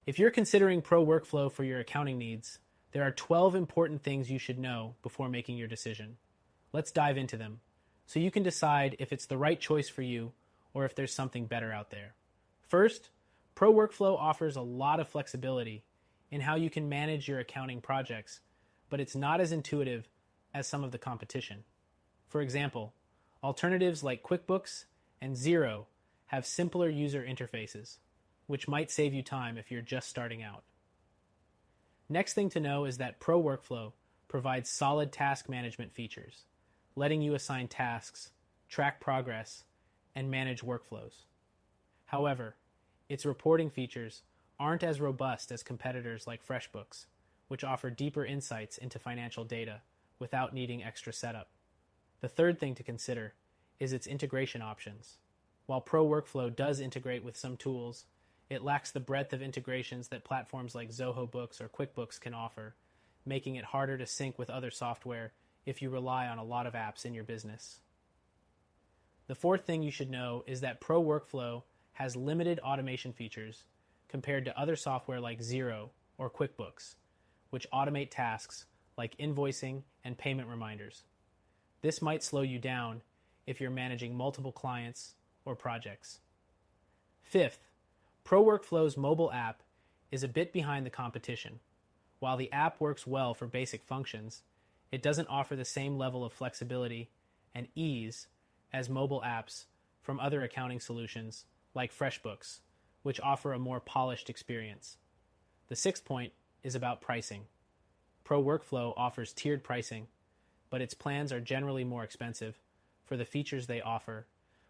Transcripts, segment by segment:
If you're considering ProWorkflow for your accounting needs, there are 12 important things you should know before making your decision. Let's dive into them so you can decide if it's the right choice for you or if there's something better out there. First, ProWorkflow offers a lot of flexibility in how you can manage your accounting projects, but it's not as intuitive as some of the competition. For example, alternatives like QuickBooks and Xero have simpler user interfaces, which might save you time if you're just starting out. Next thing to know is that ProWorkflow provides solid task management features, letting you assign tasks, track progress, and manage workflows. However, its reporting features aren't as robust as competitors like FreshBooks, which offer deeper insights into financial data without needing extra setup. The third thing to consider is its integration options. While ProWorkflow does integrate with some tools, it lacks the breadth of integrations that platforms like Zoho Books or QuickBooks can offer, making it harder to sync with other software if you rely on a lot of apps in your business. The fourth thing you should know is that ProWorkflow has limited automation features compared to other software like Xero or QuickBooks, which automate tasks like invoicing and payment reminders. This might slow you down if you're managing multiple clients or projects. Fifth, ProWorkflow's mobile app is a bit behind the competition. While the app works well for basic functions, it doesn't offer the same level of flexibility and ease as mobile apps from other accounting solutions like FreshBooks, which offer a more polished experience. The sixth point is about pricing. ProWorkflow offers tiered pricing, but its plans are generally more expensive for the features they offer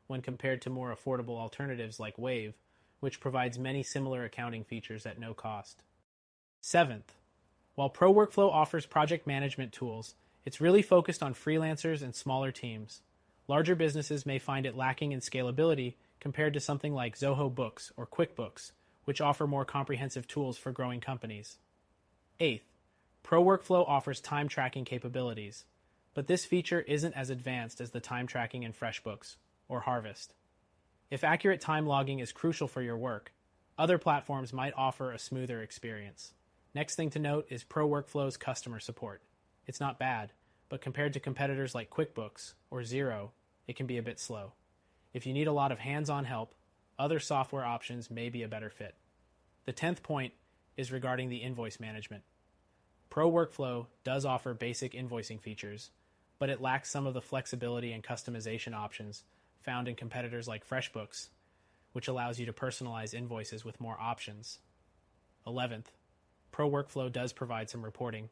when compared to more affordable alternatives like Wave, which provides many similar accounting features at no cost. Seventh, while ProWorkflow offers project management tools, it's really focused on freelancers and smaller teams. Larger businesses may find it lacking in scalability compared to something like Zoho Books or QuickBooks, which offer more comprehensive tools for growing companies. Eighth, ProWorkflow offers time tracking capabilities, but this feature isn't as advanced as the time tracking in FreshBooks or Harvest. If accurate time logging is crucial for your work, other platforms might offer a smoother experience. Next thing to note is ProWorkflow's customer support. It's not bad, but compared to competitors like QuickBooks or Xero, it can be a bit slow. If you need a lot of hands-on help, other software options may be a better fit. The 10th point is regarding the invoice management. ProWorkflow does offer basic invoicing features, but it lacks some of the flexibility and customization options found in competitors like FreshBooks, which allows you to personalize invoices with more options. 11th, ProWorkflow does provide some reporting,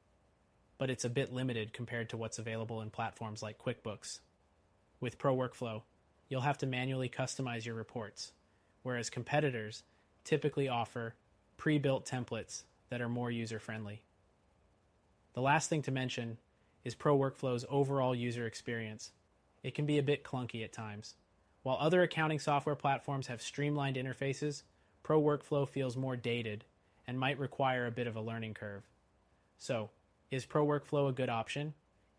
but it's a bit limited compared to what's available in platforms like QuickBooks. With ProWorkflow, you'll have to manually customize your reports, whereas competitors typically offer pre-built templates that are more user-friendly. The last thing to mention is ProWorkflow's overall user experience. It can be a bit clunky at times. While other accounting software platforms have streamlined interfaces, ProWorkflow feels more dated and might require a bit of a learning curve. So, is ProWorkflow a good option?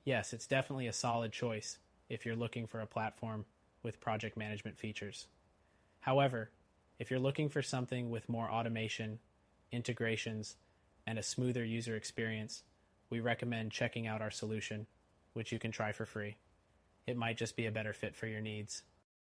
Yes, it's definitely a solid choice if you're looking for a platform with project management features. However, if you're looking for something with more automation, integrations, and a smoother user experience, we recommend checking out our solution, which you can try for free. It might just be a better fit for your needs.